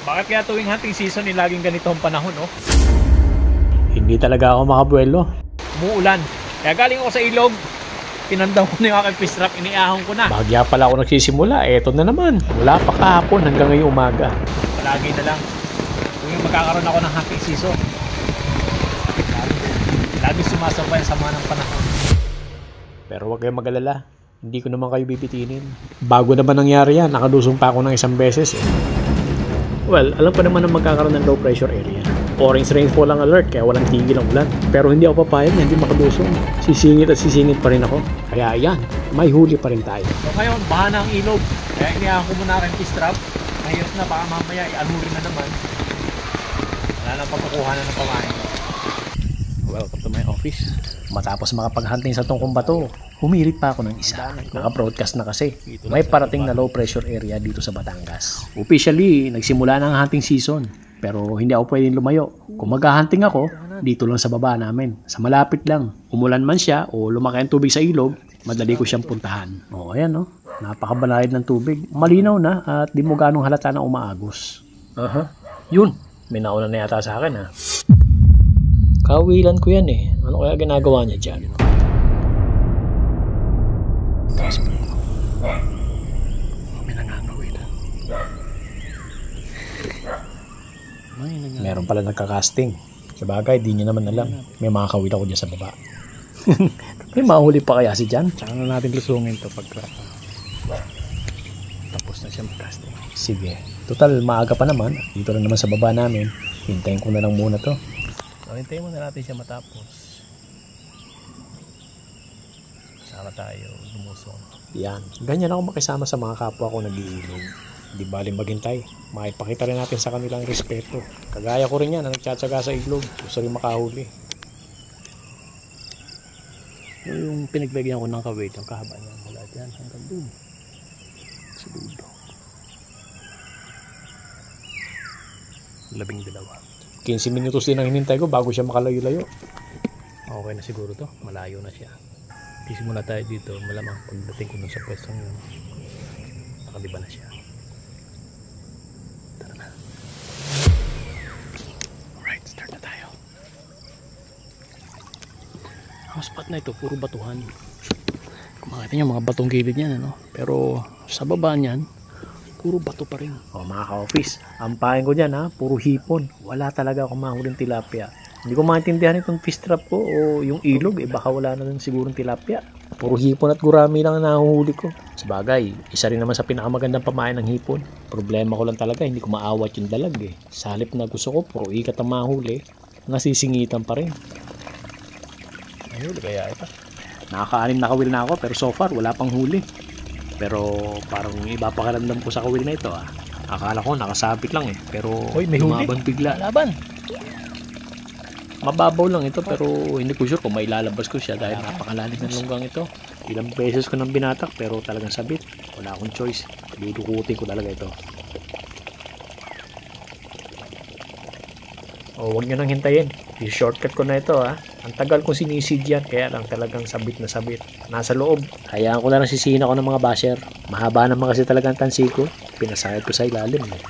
Bakit kaya tuwing hunting season laging ganito ang panahon, oh? Hindi talaga ako makabuelo. Umuulan. Kaya galing ako sa ilog. Tinandang ko na yung aking fish trap, iniahon ko na. Bagya pala ako nagsisimula, eto na naman. Wala pa kahapon hanggang ngayong umaga. Palagi na lang. Tuwing magkakaroon ako ng hunting season, lagi sumasabay sa mga ng panahon. Pero huwag kayong mag-alala. Hindi ko naman kayo bibitinin. Bago na ba nangyari yan? Nakalusong pa ako ng isang beses eh. Well, alam ko naman na magkakaroon ng low pressure area. Orange rainfall ang alert kaya walang tigil ang ulan. Pero hindi ako papayag na hindi makalusong. Sisingit at sisingit pa rin ako. Kaya yan, may huli pa rin tayo. So ngayon, baha na ang ilog. Kaya iniahon ko muna rin fish trap. Mahirap na, baka mamaya i-alurin na naman. Wala na pagkukuha na ng pamain. Welcome to my office. Matapos makapag-hunting sa tungkong bato, humirit pa ako ng isa. Naka-broadcast na kasi. May parating na low pressure area dito sa Batangas. Officially, nagsimula na ang hunting season. Pero hindi ako pwedeng lumayo. Kung mag-hunting ako, dito lang sa baba namin. Sa malapit lang. Umulan man siya o lumaki ang tubig sa ilog, madali ko siyang puntahan. O ayan no, napakabanayad ng tubig. Malinaw na at di mo ganong halata na umaagos. Yun, may nauna na yata sa akin ha. Kawilan ko yan eh. Ano kaya ginagawa niya dyan? May nangangawil. Meron pala nagka-casting. Sabagay, di niya naman alam. May makakawil ako dyan sa baba. May mahuli pa kaya si Jan? Tsaka na natin lusungin to pag tapos na siya mag-casting. Sige. Total, maaga pa naman. Dito lang naman sa baba namin. Hintayin ko na lang muna to. So, hintayin muna natin siya matapos. Saka tayo lumusong. Yan. Ganyan ako makisama sa mga kapwa ko nag-iilog. Di baling maghintay. Maipakita rin natin sa kanilang respeto. Kagaya ko rin yan na nagtsatsaga sa ilog. Gusto rin makahuli. Yung pinaglagyan ko ng kawit, yung kahaba niya mula dyan hanggang dun. Sa dulo. 12. 15 minutos din ang hinintay ko bago siya makalayo-layo. Okay na siguro to. Malayo na siya. Pisimula tayo dito. Malamang pagdating ko nun sa pwestong yun, nakaliba na siya. Tara na. Alright, start na tayo. Ang spot na ito, puro batuhan. Kung makita nyo, mga batong gilid yan, ano? Pero sa baba niyan, puro bato pa rin. O mga ka-office, ang pahin ko dyan ha, puro hipon. Wala talaga akong mahuling tilapia. Hindi ko maintindihan itong fish trap ko o yung ilog, baka wala na rin sigurong tilapia. Puro hipon at gurami lang ang nahuhuli ko. Sabagay, isa rin naman sa pinakamagandang pamain ng hipon. Problema ko lang talaga, hindi ko maawat yung dalag eh. Sa halip na gusto ko, puro ikat ang mahuli, nasisingitan pa rin. Ay, huli kaya ito. Nakaka-anim na kawil na ako, pero so far, wala pang huli. Pero parang iba pa karamdam ko sa kawil na ito ah. Akala ko nakasabit lang eh, pero may lumaban bigla. Laban! Mababaw lang ito pero hindi ko sure kung mailalabas ko siya dahil napakalalim ng lunggang ito. Ilang beses ko nang binatak pero talagang sabit. Wala akong choice. Dudukutin ko talaga ito. O huwag nyo nang hintayin. I-shortcut ko na ito ha. Ang tagal kong sinisid yan kaya lang talagang sabit na sabit. Nasa loob. Hayaan ko na lang sisihin ako ng mga basher. Mahaba naman kasi talagang tansi ko. Pinasayad ko sa ilalim eh.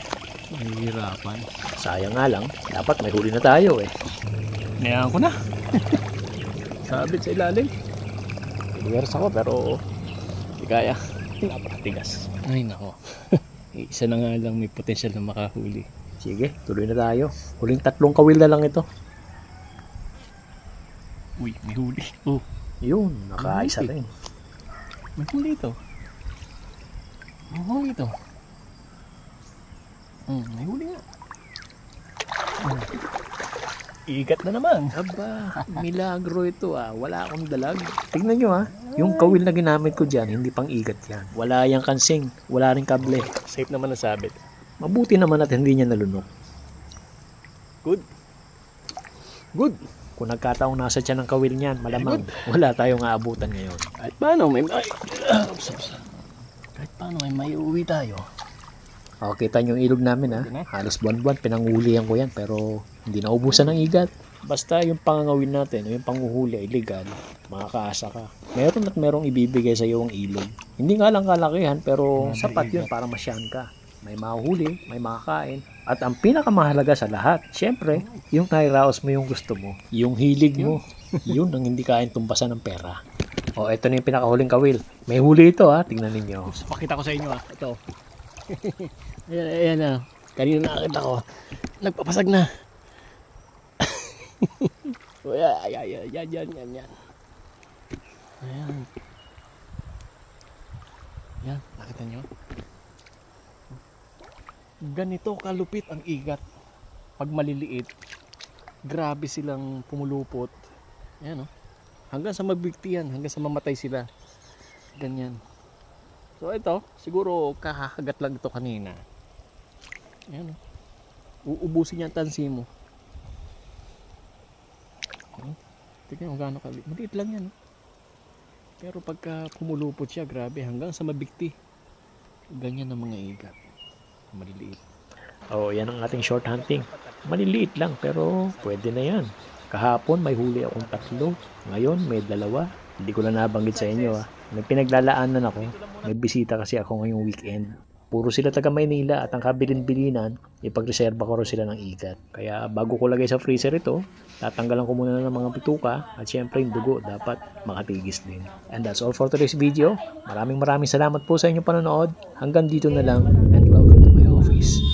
Mahirapan. Sayang nga lang. Dapat may huli na tayo eh. Ngayon ko na. Sabit sa ilalim. Piliwers ako pero hindi kaya. Napakatigas. Ay nako. Isa na nga lang may potensyal na makahuli. Sige, tuloy na tayo. Huling 3 kawil na lang ito. Uy, may huli. Oh, yun, nakaisa rin. May huli ito. May huli ito. May huli nga. Ikat na naman. Aba, milagro ito ah. Wala akong dalag. Tingnan nyo ah. Yung kawil na ginamit ko dyan, hindi pang ikat yan. Wala yang kansing. Wala rin kable. Safe naman na sabit. Mabuti naman at hindi niya nalunok. Good. Good. Kung nagkataong nasa tiyan ng kawil niyan, malamang wala tayong aabutan ngayon. Kahit paano may maiuwi tayo. O, kita nyo yung ilog namin ha. Halos buwan-buwan pinanguhulihan ko yan pero hindi naubusan ng igat. Basta yung pangangawin natin o yung panguhuli ay legal, makakaasa ka. Meron at merong ibibigay sa iyo ang ilog. Hindi nga lang kalakihan pero sapat yun para masyahan ka. May mahuhuli, may makakain, At ang pinakamahalaga sa lahat, syempre, yung nairaos mo yung gusto mo. Yung hilig mo. Yun ang hindi kayang tumpasan ng pera. O, ito na yung pinakahuling kawil. May huli ito ha, tingnan ninyo. Pakita ko sa inyo ha, ito. Ayan, ayan na. Kanina nakakita ko. Nagpapasag na. Yan. Ayan. Yan, nakita nyo? Ganito kalupit ang igat. Pag maliliit, grabe silang pumulupot. Ayan, oh. Hanggang sa magbigtian, hanggang sa mamatay sila. Ganyan. So ito, siguro kakahagat lang ito kanina. Ayan, oh. Uubusin niya ang tansi mo. Tignan mo gaano kalit. Maliit lang yan. Oh. Pero pagka pumulupot siya, grabe, hanggang sa mabigti. Ganyan ang mga igat. Maliliit. Oh, yan ang ating short hunting. Maliliit lang pero pwede na yan. Kahapon may huli akong 3. Ngayon may 2. Hindi ko lang nabanggit sa inyo ha. May pinaglalaanan ako. May bisita kasi ako ngayong weekend. Puro sila taga Maynila at ang kabilin-bilinan, ipagreserba ko rin sila ng igat. Kaya bago ko lagay sa freezer ito, tatanggalan ko muna ng mga bituka at syempre yung dugo dapat makatigis din. And that's all for today's video. Maraming salamat po sa inyong panonood. Hanggang dito na lang and welcome to my office.